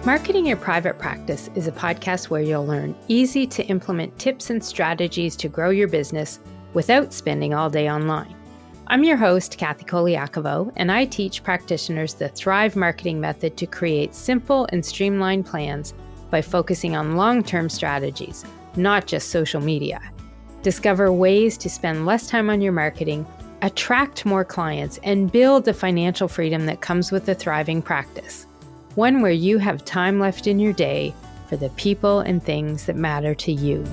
Marketing Your Private Practice is a podcast where you'll learn easy to implement tips and strategies to grow your business without spending all day online. I'm your host, Kathy Colaiacovo, and I teach practitioners the Thrive marketing method to create simple and streamlined plans by focusing on long-term strategies, not just social media. Discover ways to spend less time on your marketing, attract more clients, and build the financial freedom that comes with a thriving practice. One where you have time left in your day for the people and things that matter to you.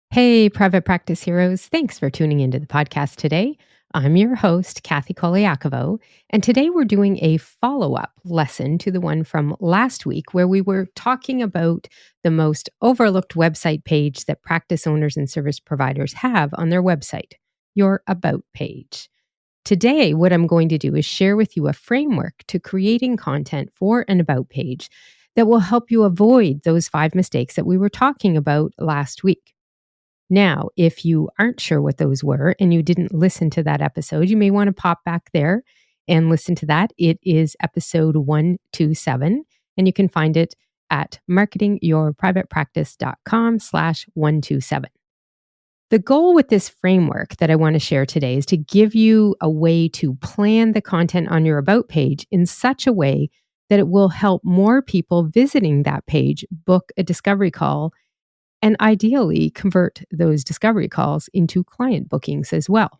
Hey, private practice heroes. Thanks for tuning into the podcast today. I'm your host, Kathy Colaiacovo, and today we're doing a follow-up lesson to the one from last week where we were talking about the most overlooked website page that practice owners and service providers have on their website, your About page. Today, what I'm going to do is share with you a framework to creating content for an About page that will help you avoid those 5 mistakes that we were talking about last week. Now, if you aren't sure what those were and you didn't listen to that episode, you may want to pop back there and listen to that. It is episode 127, and you can find it at marketingyourprivatepractice.com/127. The goal with this framework that I want to share today is to give you a way to plan the content on your About page in such a way that it will help more people visiting that page book a discovery call and ideally convert those discovery calls into client bookings as well.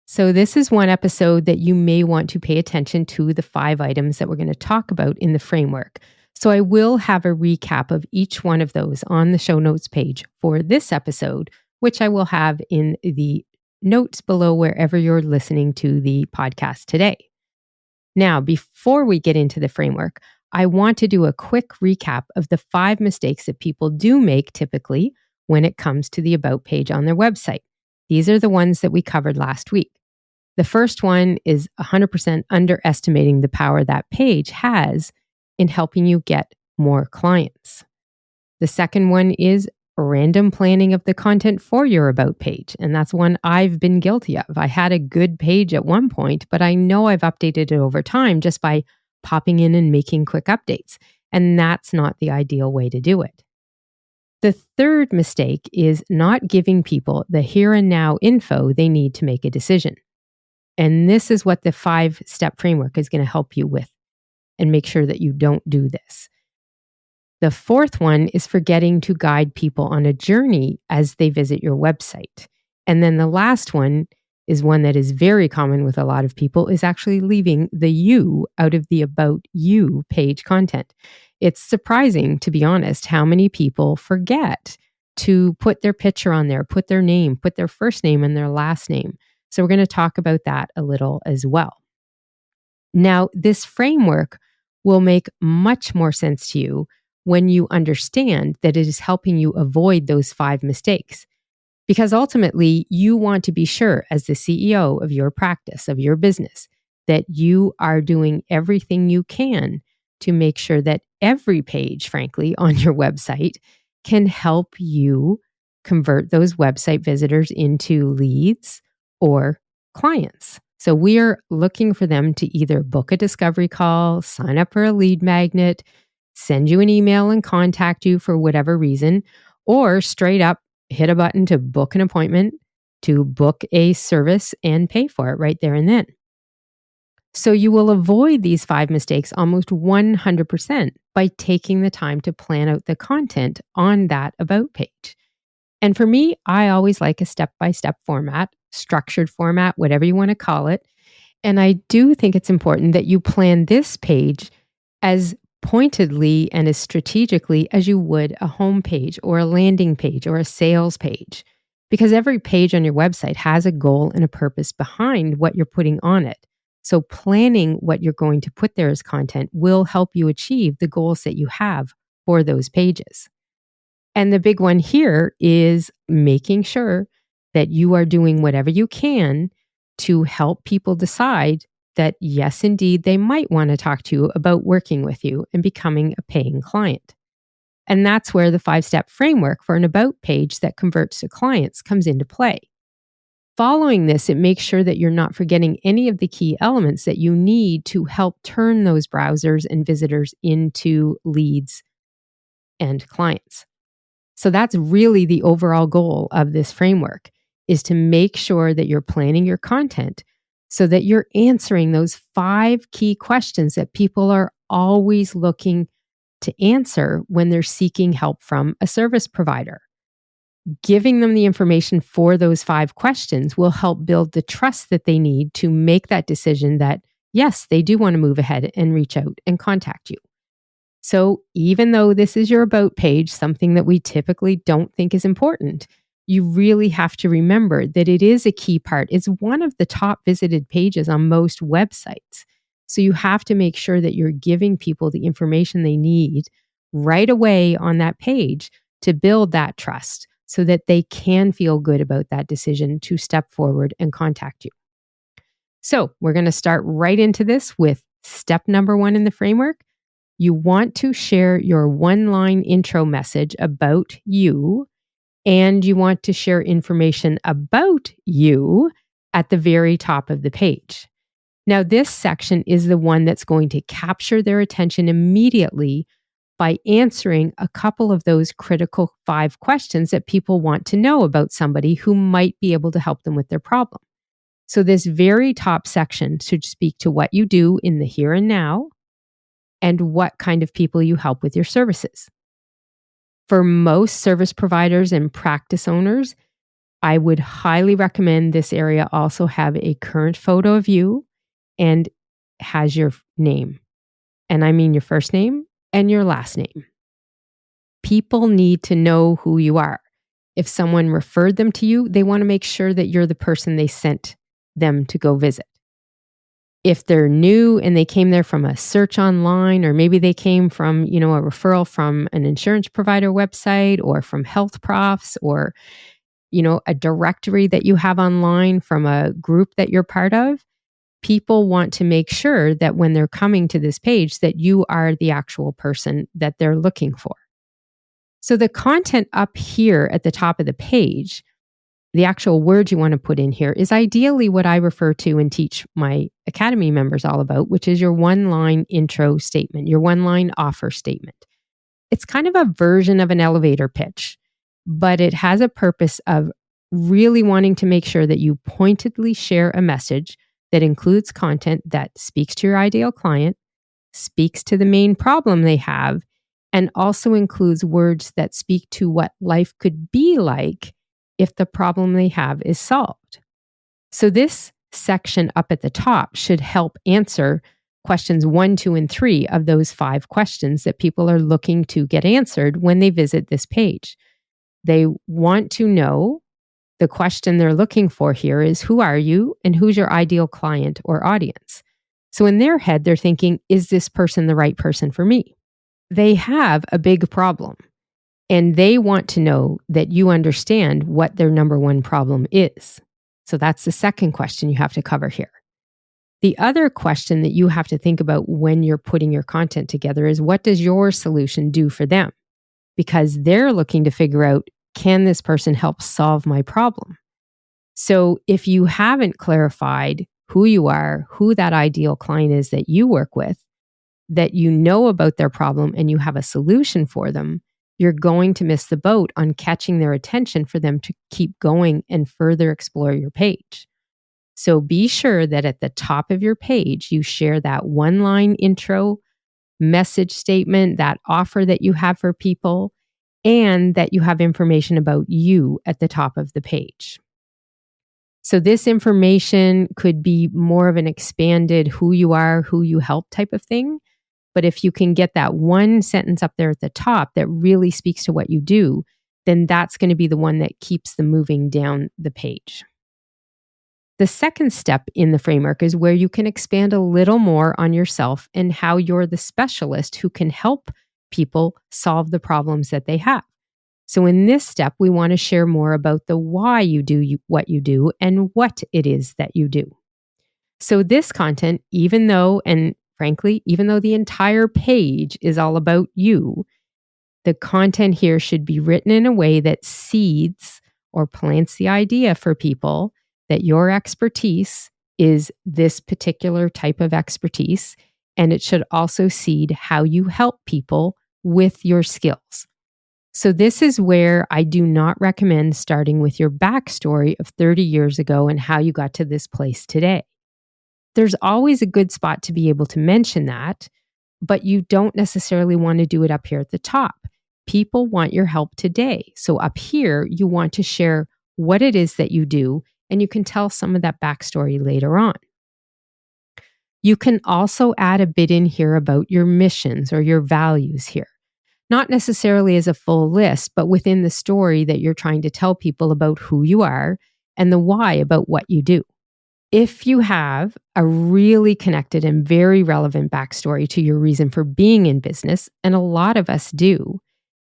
So this is one episode that you may want to pay attention to the 5 items that we're going to talk about in the framework. So I will have a recap of each one of those on the show notes page for this episode, which I will have in the notes below wherever you're listening to the podcast today. Now, before we get into the framework, I want to do a quick recap of the 5 mistakes that people do make typically when it comes to the About page on their website. These are the ones that we covered last week. The first one is 100% underestimating the power that page has in helping you get more clients. The second one is random planning of the content for your About page. And that's one I've been guilty of. I had a good page at one point, but I know I've updated it over time just by popping in and making quick updates. And that's not the ideal way to do it. The third mistake is not giving people the here and now info they need to make a decision. And this is what the 5-step framework is going to help you with and make sure that you don't do this. The fourth one is forgetting to guide people on a journey as they visit your website. And then the last one is one that is very common with a lot of people, is actually leaving the you out of the About You page content. It's surprising, to be honest, how many people forget to put their picture on there, put their name, put their first name and their last name. So we're going to talk about that a little as well. Now, this framework will make much more sense to you when you understand that it is helping you avoid those 5 mistakes. Because ultimately, you want to be sure as the CEO of your practice, of your business, that you are doing everything you can to make sure that every page, frankly, on your website can help you convert those website visitors into leads or clients. So we are looking for them to either book a discovery call, sign up for a lead magnet, send you an email and contact you for whatever reason, or straight up hit a button to book an appointment, to book a service and pay for it right there and then. So you will avoid these 5 mistakes almost 100% by taking the time to plan out the content on that About page. And for me, I always like a step-by-step format, structured format, whatever you want to call it. And I do think it's important that you plan this page as pointedly and as strategically as you would a home page or a landing page or a sales page, because every page on your website has a goal and a purpose behind what you're putting on it. So planning what you're going to put there as content will help you achieve the goals that you have for those pages. And the big one here is making sure that you are doing whatever you can to help people decide that yes, indeed, they might want to talk to you about working with you and becoming a paying client. And that's where the 5-step framework for an About page that converts to clients comes into play. Following this, it makes sure that you're not forgetting any of the key elements that you need to help turn those browsers and visitors into leads and clients. So that's really the overall goal of this framework, is to make sure that you're planning your content so that you're answering those 5 key questions that people are always looking to answer when they're seeking help from a service provider. Giving them the information for those 5 questions will help build the trust that they need to make that decision that, yes, they do want to move ahead and reach out and contact you. So even though this is your about page, something that we typically don't think is important, you really have to remember that it is a key part. It's one of the top visited pages on most websites. So you have to make sure that you're giving people the information they need right away on that page to build that trust so that they can feel good about that decision to step forward and contact you. So we're going to start right into this with step number 1 in the framework. You want to share your one-line intro message about you, and you want to share information about you at the very top of the page. Now, this section is the one that's going to capture their attention immediately by answering a couple of those critical 5 questions that people want to know about somebody who might be able to help them with their problem. So this very top section should speak to what you do in the here and now and what kind of people you help with your services. For most service providers and practice owners, I would highly recommend this area also have a current photo of you and has your name. And I mean your first name and your last name. People need to know who you are. If someone referred them to you, they want to make sure that you're the person they sent them to go visit. If they're new and they came there from a search online, or maybe they came from, a referral from an insurance provider website or from Health Profs, or, a directory that you have online from a group that you're part of, people want to make sure that when they're coming to this page that you are the actual person that they're looking for. So the content up here at the top of the page, the actual words you want to put in here, is ideally what I refer to and teach my Academy members all about, which is your one-line intro statement, your one-line offer statement. It's kind of a version of an elevator pitch, but it has a purpose of really wanting to make sure that you pointedly share a message that includes content that speaks to your ideal client, speaks to the main problem they have, and also includes words that speak to what life could be like if the problem they have is solved. So this section up at the top should help answer questions 1, 2, and 3 of those 5 questions that people are looking to get answered when they visit this page. They want to know, the question they're looking for here is, who are you and who's your ideal client or audience? So in their head, they're thinking, is this person the right person for me? They have a big problem. And they want to know that you understand what their number 1 problem is. So that's the second question you have to cover here. The other question that you have to think about when you're putting your content together is, what does your solution do for them? Because they're looking to figure out, can this person help solve my problem? So if you haven't clarified who you are, who that ideal client is that you work with, that you know about their problem and you have a solution for them, you're going to miss the boat on catching their attention for them to keep going and further explore your page. So be sure that at the top of your page, you share that one-line intro message statement, that offer that you have for people, and that you have information about you at the top of the page. So this information could be more of an expanded who you are, who you help type of thing. But if you can get that one sentence up there at the top that really speaks to what you do, then that's going to be the one that keeps them moving down the page. The second step in the framework is where you can expand a little more on yourself and how you're the specialist who can help people solve the problems that they have. So in this step, we want to share more about the why you do what you do and what it is that you do. So this content, even though the entire page is all about you, the content here should be written in a way that seeds or plants the idea for people that your expertise is this particular type of expertise, and it should also seed how you help people with your skills. So this is where I do not recommend starting with your backstory of 30 years ago and how you got to this place today. There's always a good spot to be able to mention that, but you don't necessarily want to do it up here at the top. People want your help today. So up here, you want to share what it is that you do, and you can tell some of that backstory later on. You can also add a bit in here about your missions or your values here. Not necessarily as a full list, but within the story that you're trying to tell people about who you are and the why about what you do. If you have a really connected and very relevant backstory to your reason for being in business, and a lot of us do,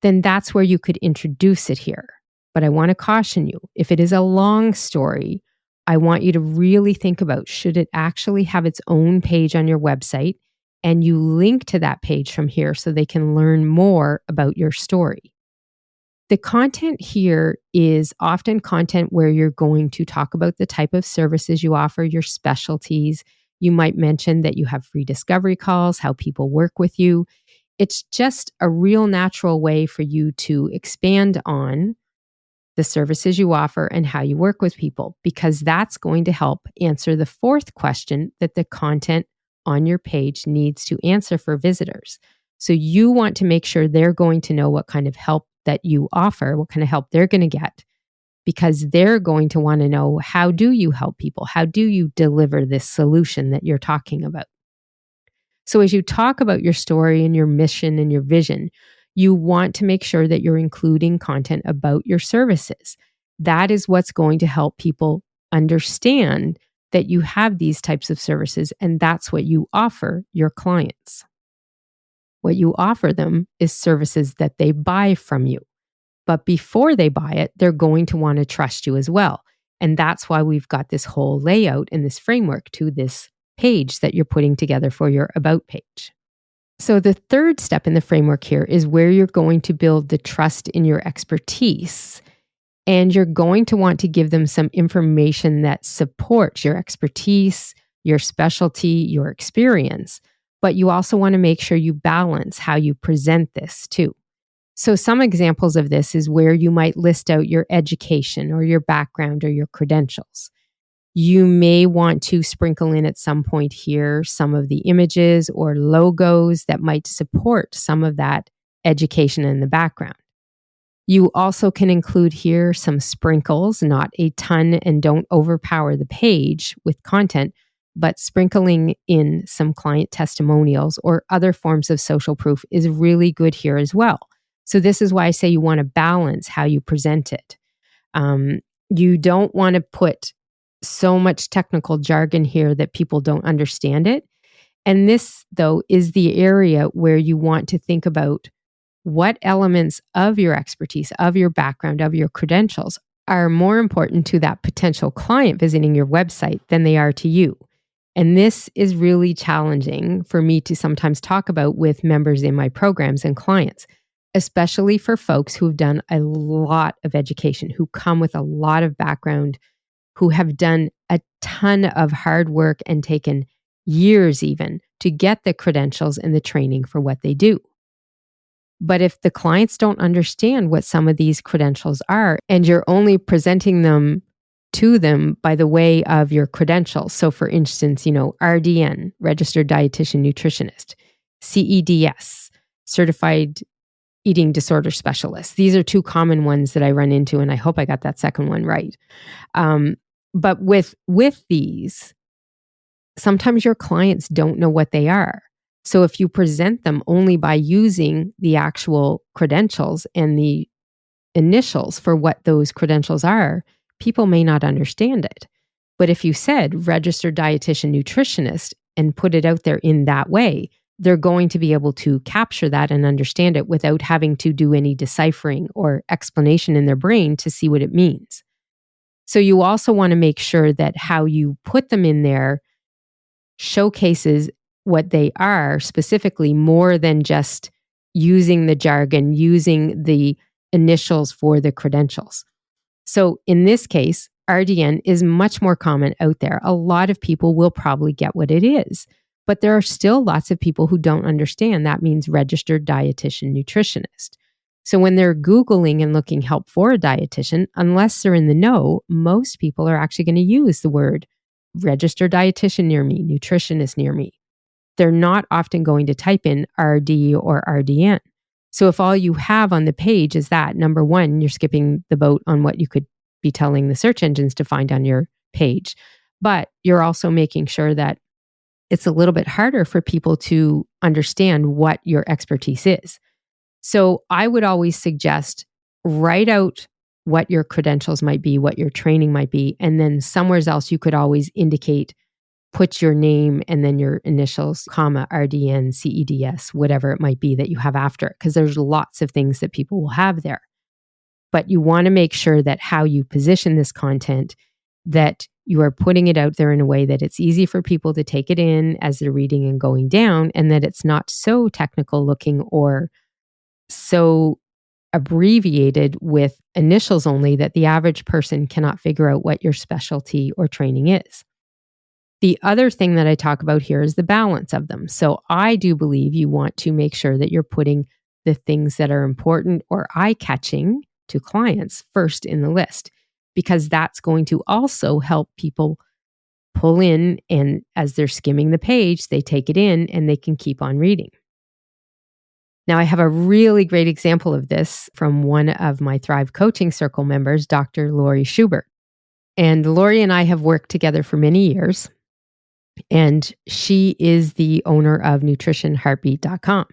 then that's where you could introduce it here. But I want to caution you, if it is a long story, I want you to really think about, should it actually have its own page on your website, and you link to that page from here so they can learn more about your story. The content here is often content where you're going to talk about the type of services you offer, your specialties. You might mention that you have free discovery calls, how people work with you. It's just a real natural way for you to expand on the services you offer and how you work with people, because that's going to help answer the fourth question that the content on your page needs to answer for visitors. So you want to make sure they're going to know what kind of help that you offer, what kind of help they're going to get, because they're going to want to know, how do you help people? How do you deliver this solution that you're talking about? So as you talk about your story and your mission and your vision, you want to make sure that you're including content about your services. That is what's going to help people understand that you have these types of services, and that's what you offer your clients. What you offer them is services that they buy from you. But before they buy it, they're going to want to trust you as well. And that's why we've got this whole layout and this framework to this page that you're putting together for your About page. So the third step in the framework here is where you're going to build the trust in your expertise. And you're going to want to give them some information that supports your expertise, your specialty, your experience. But you also want to make sure you balance how you present this too. So some examples of this is where you might list out your education or your background or your credentials. You may want to sprinkle in at some point here some of the images or logos that might support some of that education in the background. You also can include here some sprinkles, not a ton, and don't overpower the page with content, but sprinkling in some client testimonials or other forms of social proof is really good here as well. So this is why I say you want to balance how you present it. You don't want to put so much technical jargon here that people don't understand it. And this, though, is the area where you want to think about what elements of your expertise, of your background, of your credentials are more important to that potential client visiting your website than they are to you. And this is really challenging for me to sometimes talk about with members in my programs and clients, especially for folks who've done a lot of education, who come with a lot of background, who have done a ton of hard work and taken years even to get the credentials and the training for what they do. But if the clients don't understand what some of these credentials are, and you're only presenting them to them by the way of your credentials. So for instance, RDN, Registered Dietitian Nutritionist, CEDS, Certified Eating Disorder Specialist. These are two common ones that I run into, and I hope I got that second one right. But with these, sometimes your clients don't know what they are. So if you present them only by using the actual credentials and the initials for what those credentials are, people may not understand it. But if you said registered dietitian nutritionist and put it out there in that way, they're going to be able to capture that and understand it without having to do any deciphering or explanation in their brain to see what it means. So you also want to make sure that how you put them in there showcases what they are specifically, more than just using the jargon, using the initials for the credentials. So in this case, RDN is much more common out there. A lot of people will probably get what it is, but there are still lots of people who don't understand that means registered dietitian nutritionist. So when they're Googling and looking help for a dietitian, unless they're in the know, most people are actually going to use the word registered dietitian near me, nutritionist near me. They're not often going to type in RD or RDN. So if all you have on the page is that, number one, you're skipping the boat on what you could be telling the search engines to find on your page. But you're also making sure that it's a little bit harder for people to understand what your expertise is. So I would always suggest write out what your credentials might be, what your training might be, and then somewhere else you could always indicate, put your name and then your initials, comma, RDN, CEDS, whatever it might be that you have after it, because there's lots of things that people will have there. But you want to make sure that how you position this content, that you are putting it out there in a way that it's easy for people to take it in as they're reading and going down, and that it's not so technical looking or so abbreviated with initials only that the average person cannot figure out what your specialty or training is. The other thing that I talk about here is the balance of them. So I do believe you want to make sure that you're putting the things that are important or eye-catching to clients first in the list, because that's going to also help people pull in, and as they're skimming the page, they take it in and they can keep on reading. Now, I have a really great example of this from one of my Thrive Coaching Circle members, Dr. Lori Schubert. And Lori and I have worked together for many years, and she is the owner of nutritionheartbeat.com.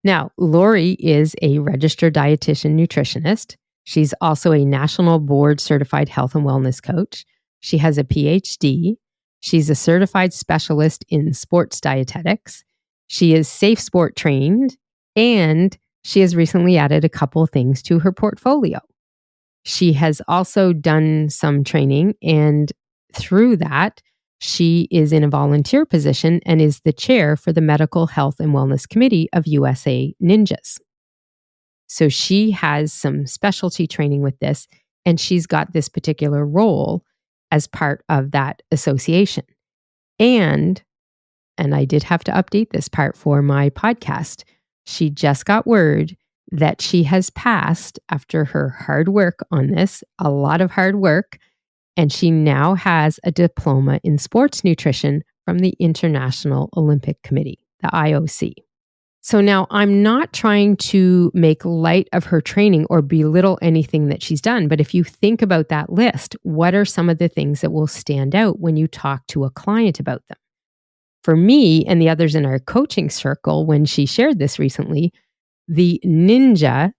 Now, Lori is a registered dietitian nutritionist. She's also a national board certified health and wellness coach. She has a PhD. She's a certified specialist in sports dietetics. She is Safe Sport trained, and she has recently added a couple things to her portfolio. She has also done some training, and through that, she is in a volunteer position and is the chair for the Medical Health and Wellness Committee of USA Ninjas. So she has some specialty training with this, and she's got this particular role as part of that association. And I did have to update this part for my podcast. She just got word that she has passed, after her hard work on this, a lot of hard work, and she now has a diploma in sports nutrition from the International Olympic Committee, the IOC. So now I'm not trying to make light of her training or belittle anything that she's done, but if you think about that list, what are some of the things that will stand out when you talk to a client about them? For me and the others in our coaching circle, when she shared this recently, the ninja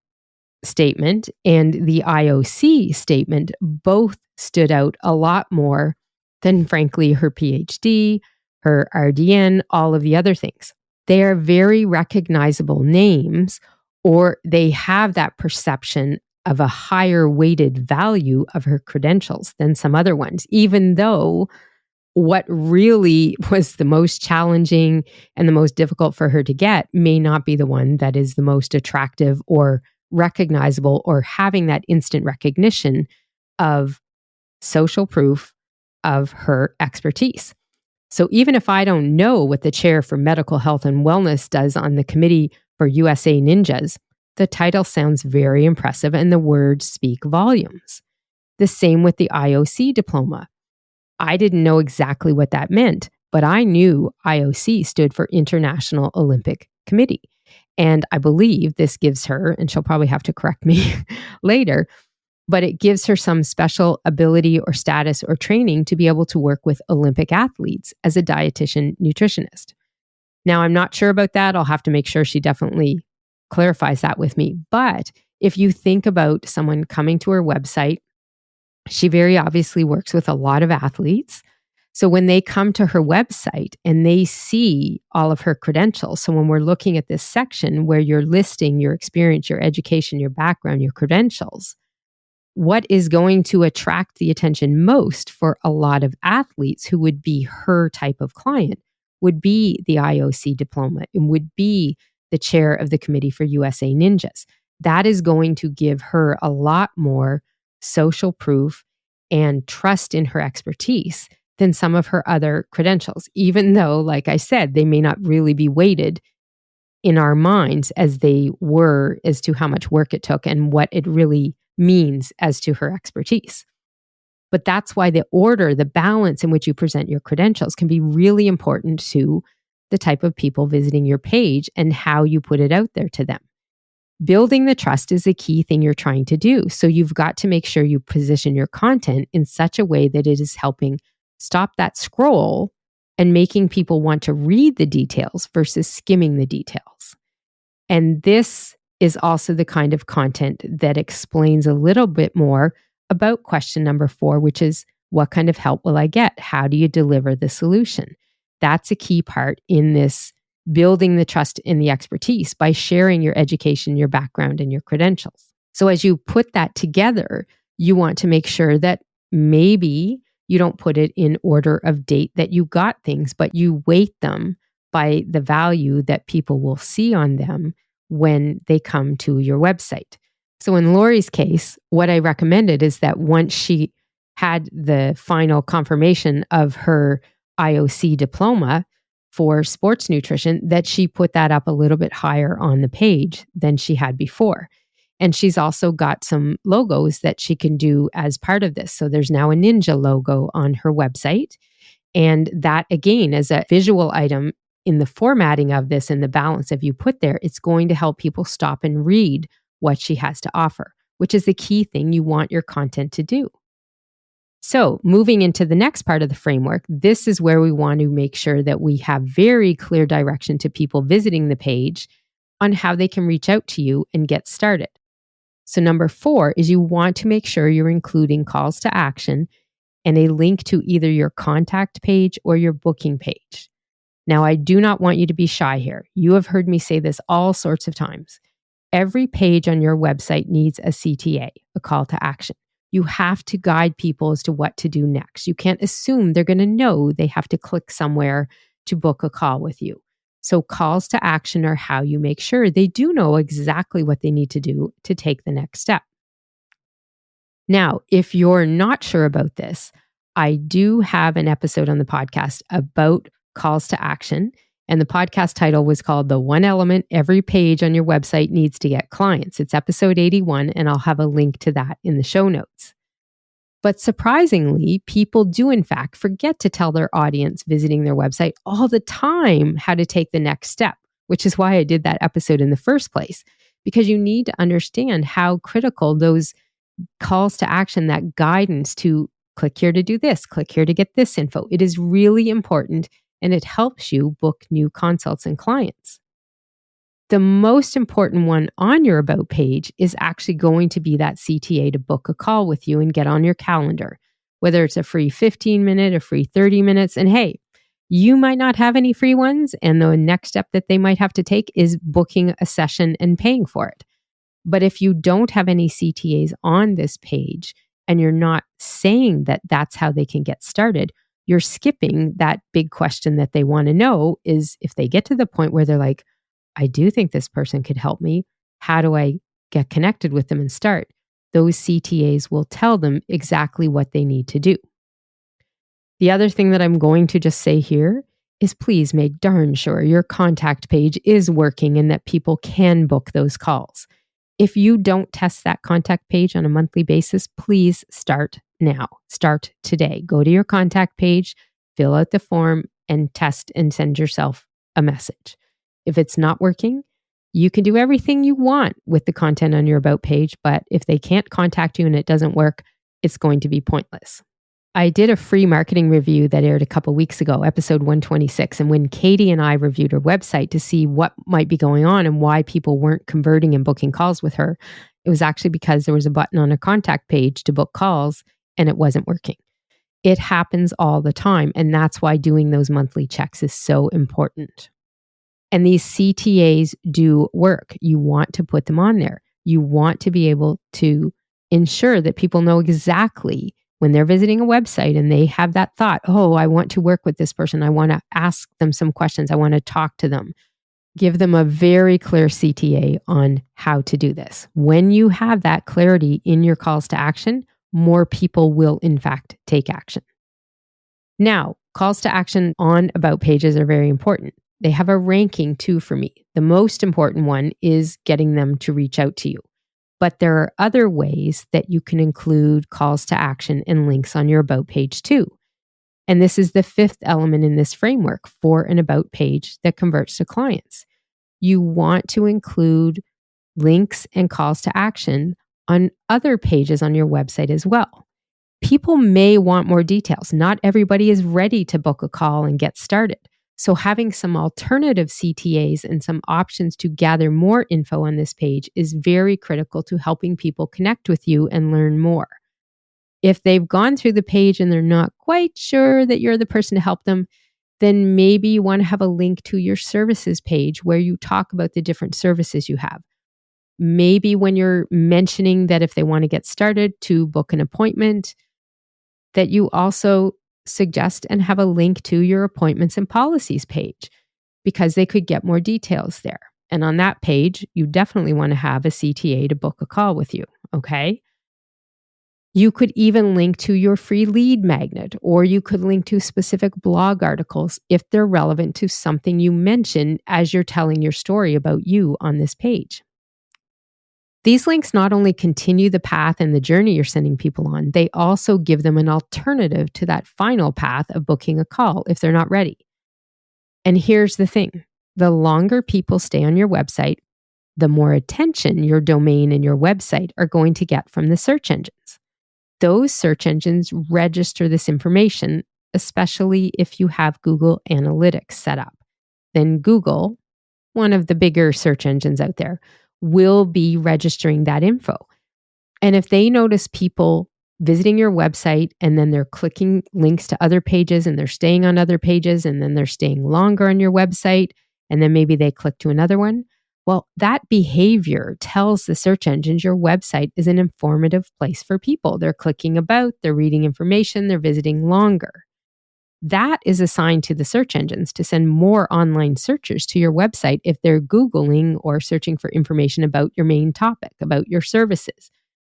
statement and the IOC statement both stood out a lot more than, frankly, her PhD, her RDN, all of the other things. They are very recognizable names, or they have that perception of a higher weighted value of her credentials than some other ones, even though what really was the most challenging and the most difficult for her to get may not be the one that is the most attractive or recognizable or having that instant recognition of social proof of her expertise. So even if I don't know what the chair for medical health and wellness does on the committee for USA Ninjas, the title sounds very impressive and the words speak volumes. The same with the IOC diploma. I didn't know exactly what that meant, but I knew IOC stood for International Olympic Committee. And I believe this gives her, and she'll probably have to correct me later, but it gives her some special ability or status or training to be able to work with Olympic athletes as a dietitian nutritionist. Now, I'm not sure about that. I'll have to make sure she definitely clarifies that with me. But if you think about someone coming to her website, she very obviously works with a lot of athletes. So when they come to her website and they see all of her credentials, so when we're looking at this section where you're listing your experience, your education, your background, your credentials, what is going to attract the attention most for a lot of athletes who would be her type of client would be the IOC diploma and would be the chair of the committee for USA Ninjas. That is going to give her a lot more social proof and trust in her expertise than some of her other credentials, even though, like I said, they may not really be weighted in our minds as they were as to how much work it took and what it really means as to her expertise. But that's why the order, the balance in which you present your credentials can be really important to the type of people visiting your page and how you put it out there to them. Building the trust is the key thing you're trying to do. So you've got to make sure you position your content in such a way that it is helping stop that scroll and making people want to read the details versus skimming the details. And this is also the kind of content that explains a little bit more about question number 4, which is, what kind of help will I get? How do you deliver the solution? That's a key part in this building the trust in the expertise by sharing your education, your background, and your credentials. So as you put that together, you want to make sure that maybe you don't put it in order of date that you got things, but you weight them by the value that people will see on them when they come to your website. So in Lori's case, what I recommended is that once she had the final confirmation of her IOC diploma for sports nutrition, that she put that up a little bit higher on the page than she had before. And she's also got some logos that she can do as part of this. So there's now a ninja logo on her website. And that, again, as a visual item in the formatting of this and the balance of you put there, it's going to help people stop and read what she has to offer, which is the key thing you want your content to do. So moving into the next part of the framework, this is where we want to make sure that we have very clear direction to people visiting the page on how they can reach out to you and get started. So number 4 is you want to make sure you're including calls to action and a link to either your contact page or your booking page. Now, I do not want you to be shy here. You have heard me say this all sorts of times. Every page on your website needs a CTA, a call to action. You have to guide people as to what to do next. You can't assume they're going to know they have to click somewhere to book a call with you. So calls to action are how you make sure they do know exactly what they need to do to take the next step. Now, if you're not sure about this, I do have an episode on the podcast about calls to action. And the podcast title was called The One Element Every Page on Your Website Needs to Get Clients. It's episode 81, and I'll have a link to that in the show notes. But surprisingly, people do in fact forget to tell their audience visiting their website all the time how to take the next step, which is why I did that episode in the first place, because you need to understand how critical those calls to action, that guidance to click here to do this, click here to get this info. It is really important, and it helps you book new consults and clients. The most important one on your About page is actually going to be that CTA to book a call with you and get on your calendar, whether it's a free 15-minute, a free 30 minutes. And hey, you might not have any free ones, and the next step that they might have to take is booking a session and paying for it. But if you don't have any CTAs on this page and you're not saying that that's how they can get started, you're skipping that big question that they want to know is, if they get to the point where they're like, I do think this person could help me, how do I get connected with them and start? Those CTAs will tell them exactly what they need to do. The other thing that I'm going to just say here is, please make darn sure your contact page is working and that people can book those calls. If you don't test that contact page on a monthly basis, please start now. Start today. Go to your contact page, fill out the form, and test and send yourself a message. If it's not working, you can do everything you want with the content on your About page, but if they can't contact you and it doesn't work, it's going to be pointless. I did a free marketing review that aired a couple weeks ago, episode 126. And when Katie and I reviewed her website to see what might be going on and why people weren't converting and booking calls with her, it was actually because there was a button on her contact page to book calls and it wasn't working. It happens all the time. And that's why doing those monthly checks is so important. And these CTAs do work. You want to put them on there. You want to be able to ensure that people know exactly when they're visiting a website and they have that thought, oh, I want to work with this person. I want to ask them some questions. I want to talk to them. Give them a very clear CTA on how to do this. When you have that clarity in your calls to action, more people will in fact take action. Now, calls to action on about pages are very important. They have a ranking too for me. The most important one is getting them to reach out to you. But there are other ways that you can include calls to action and links on your about page too. And this is the fifth element in this framework for an about page that converts to clients. You want to include links and calls to action on other pages on your website as well. People may want more details. Not everybody is ready to book a call and get started. So having some alternative CTAs and some options to gather more info on this page is very critical to helping people connect with you and learn more. If they've gone through the page and they're not quite sure that you're the person to help them, then maybe you want to have a link to your services page where you talk about the different services you have. Maybe when you're mentioning that if they want to get started to book an appointment, that you also suggest and have a link to your appointments and policies page because they could get more details there. And on that page, you definitely want to have a CTA to book a call with you, okay? You could even link to your free lead magnet, or you could link to specific blog articles if they're relevant to something you mention as you're telling your story about you on this page. These links not only continue the path and the journey you're sending people on, they also give them an alternative to that final path of booking a call if they're not ready. And here's the thing, the longer people stay on your website, the more attention your domain and your website are going to get from the search engines. Those search engines register this information, especially if you have Google Analytics set up. Then Google, one of the bigger search engines out there, will be registering that info. And if they notice people visiting your website and then they're clicking links to other pages and they're staying on other pages and then they're staying longer on your website and then maybe they click to another one, well, that behavior tells the search engines your website is an informative place for people. They're clicking about, they're reading information, they're visiting longer. That is a sign to the search engines to send more online searchers to your website if they're Googling or searching for information about your main topic, about your services,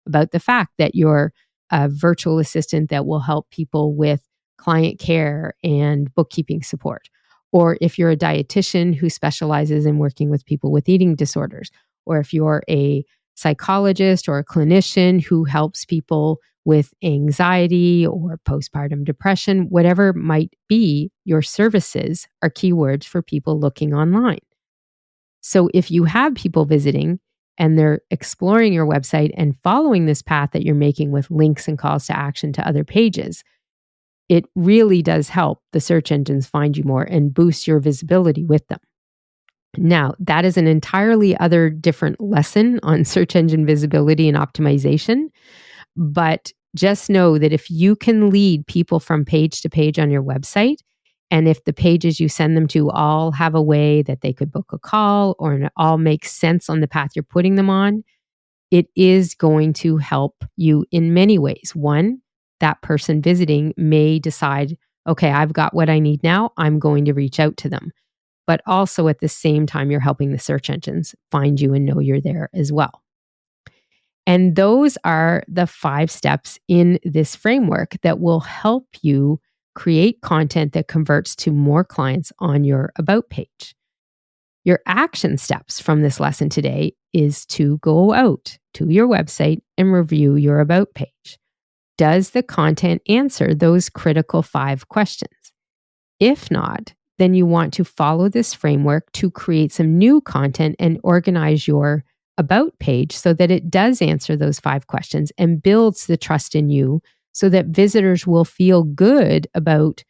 about the fact that you're a virtual assistant that will help people with client care and bookkeeping support. Or if you're a dietitian who specializes in working with people with eating disorders, or if you're a psychologist or a clinician who helps people with anxiety or postpartum depression, whatever it might be, your services are keywords for people looking online. So if you have people visiting and they're exploring your website and following this path that you're making with links and calls to action to other pages, it really does help the search engines find you more and boost your visibility with them. Now, that is an entirely other different lesson on search engine visibility and optimization. But just know that if you can lead people from page to page on your website, and if the pages you send them to all have a way that they could book a call or it all makes sense on the path you're putting them on, it is going to help you in many ways. One, that person visiting may decide, okay, I've got what I need now. I'm going to reach out to them. But also at the same time, you're helping the search engines find you and know you're there as well. And those are the 5 steps in this framework that will help you create content that converts to more clients on your About page. Your action steps from this lesson today is to go out to your website and review your About page. Does the content answer those critical 5 questions? If not, then you want to follow this framework to create some new content and organize your About page so that it does answer those 5 questions and builds the trust in you so that visitors will feel good about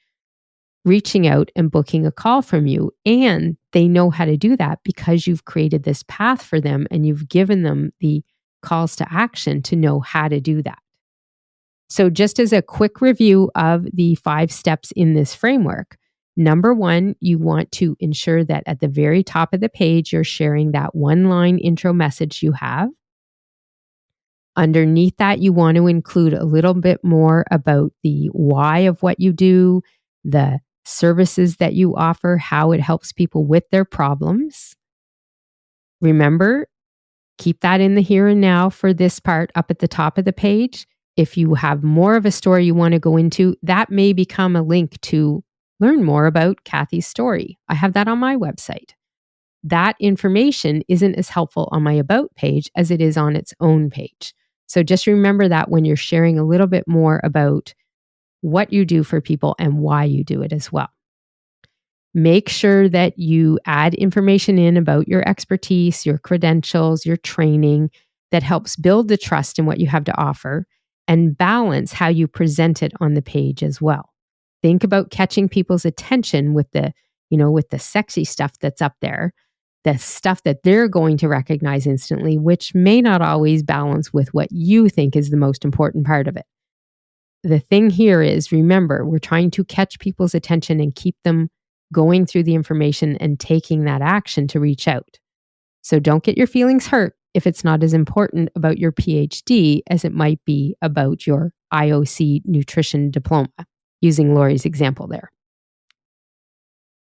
reaching out and booking a call from you. And they know how to do that because you've created this path for them and you've given them the calls to action to know how to do that. So just as a quick review of the 5 steps in this framework, number 1, you want to ensure that at the very top of the page, you're sharing that one-line intro message you have. Underneath that, you want to include a little bit more about the why of what you do, the services that you offer, how it helps people with their problems. Remember, keep that in the here and now for this part up at the top of the page. If you have more of a story you want to go into, that may become a link to learn more about Kathy's story. I have that on my website. That information isn't as helpful on my About page as it is on its own page. So just remember that when you're sharing a little bit more about what you do for people and why you do it as well. Make sure that you add information in about your expertise, your credentials, your training that helps build the trust in what you have to offer, and balance how you present it on the page as well. Think about catching people's attention with the sexy stuff that's up there, the stuff that they're going to recognize instantly, which may not always balance with what you think is the most important part of it. The thing here is, remember, we're trying to catch people's attention and keep them going through the information and taking that action to reach out. So don't get your feelings hurt if it's not as important about your PhD as it might be about your IOC nutrition diploma, using Lori's example there.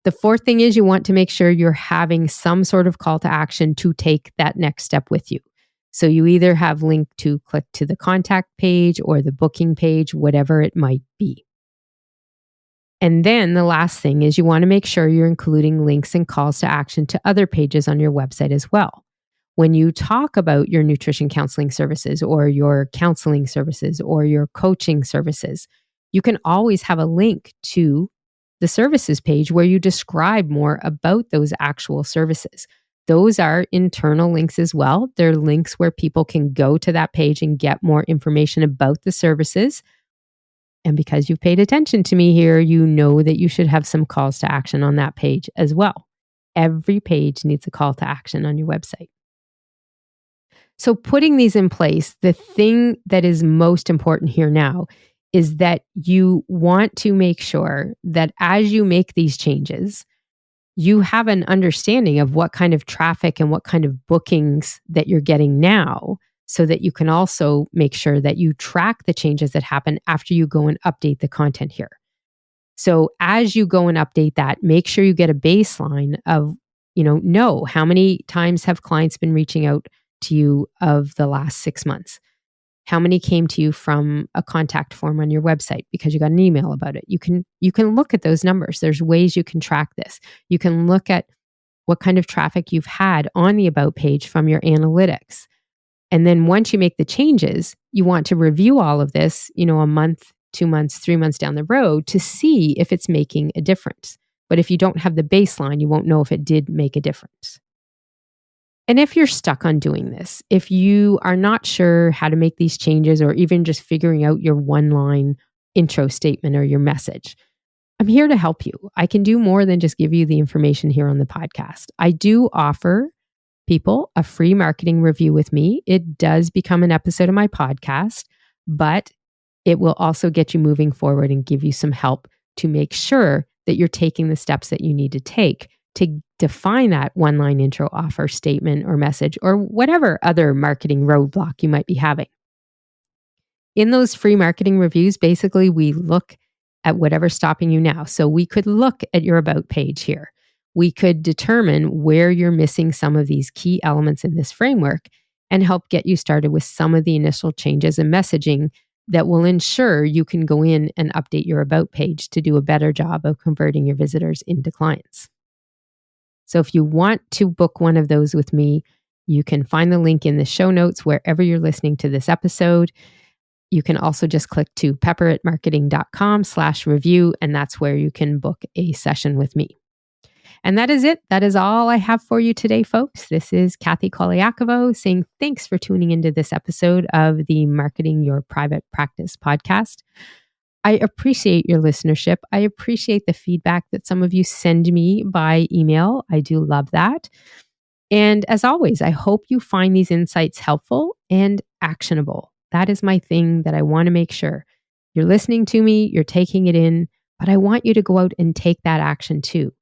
The fourth thing is you want to make sure you're having some sort of call to action to take that next step with you. So you either have link to click to the contact page or the booking page, whatever it might be. And then the last thing is you want to make sure you're including links and calls to action to other pages on your website as well. When you talk about your nutrition counseling services or your counseling services or your coaching services, you can always have a link to the services page where you describe more about those actual services. Those are internal links as well. They're links where people can go to that page and get more information about the services. And because you've paid attention to me here, you know that you should have some calls to action on that page as well. Every page needs a call to action on your website. So putting these in place, the thing that is most important here now is that you want to make sure that as you make these changes, you have an understanding of what kind of traffic and what kind of bookings that you're getting now, so that you can also make sure that you track the changes that happen after you go and update the content here. So as you go and update that, make sure you get a baseline of, know how many times have clients been reaching out to you of the last 6 months? How many came to you from a contact form on your website because you got an email about it? You can look at those numbers. There's ways you can track this. You can look at what kind of traffic you've had on the About page from your analytics. And then once you make the changes, you want to review all of this, a month, 2 months, 3 months down the road to see if it's making a difference. But if you don't have the baseline, you won't know if it did make a difference. And if you're stuck on doing this, if you are not sure how to make these changes or even just figuring out your one-line intro statement or your message, I'm here to help you. I can do more than just give you the information here on the podcast. I do offer people a free marketing review with me. It does become an episode of my podcast, but it will also get you moving forward and give you some help to make sure that you're taking the steps that you need to take to define that one-line intro offer statement or message or whatever other marketing roadblock you might be having. In those free marketing reviews, basically we look at whatever's stopping you now. So we could look at your About page here. We could determine where you're missing some of these key elements in this framework and help get you started with some of the initial changes and messaging that will ensure you can go in and update your About page to do a better job of converting your visitors into clients. So if you want to book one of those with me, you can find the link in the show notes wherever you're listening to this episode. You can also just click to pepperitmarketing.com/review, and that's where you can book a session with me. And that is it. That is all I have for you today, folks. This is Kathy Colaiacovo saying thanks for tuning into this episode of the Marketing Your Private Practice podcast. I appreciate your listenership. I appreciate the feedback that some of you send me by email. I do love that. And as always, I hope you find these insights helpful and actionable. That is my thing that I want to make sure. You're listening to me, you're taking it in, but I want you to go out and take that action too.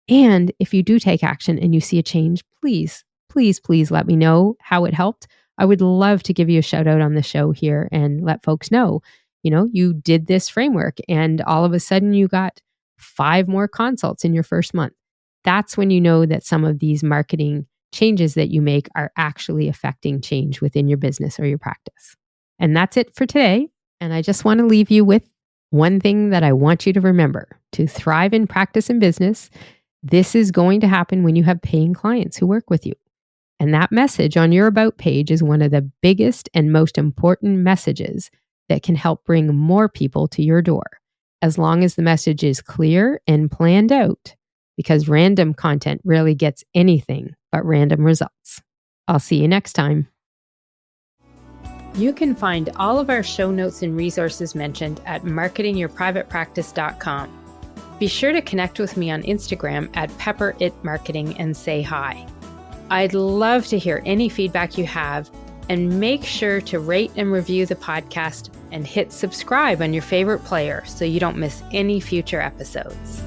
And if you do take action and you see a change, please, please, please let me know how it helped. I would love to give you a shout out on the show here and let folks know, you did this framework and all of a sudden you got 5 more consults in your first month. That's when you know that some of these marketing changes that you make are actually affecting change within your business or your practice. And that's it for today. And I just want to leave you with one thing that I want you to remember. To thrive in practice and business, this is going to happen when you have paying clients who work with you. And that message on your About page is one of the biggest and most important messages that can help bring more people to your door, as long as the message is clear and planned out, because random content rarely gets anything but random results. I'll see you next time. You can find all of our show notes and resources mentioned at marketingyourprivatepractice.com. Be sure to connect with me on Instagram at pepperitmarketing and say hi. I'd love to hear any feedback you have, and make sure to rate and review the podcast and hit subscribe on your favorite player so you don't miss any future episodes.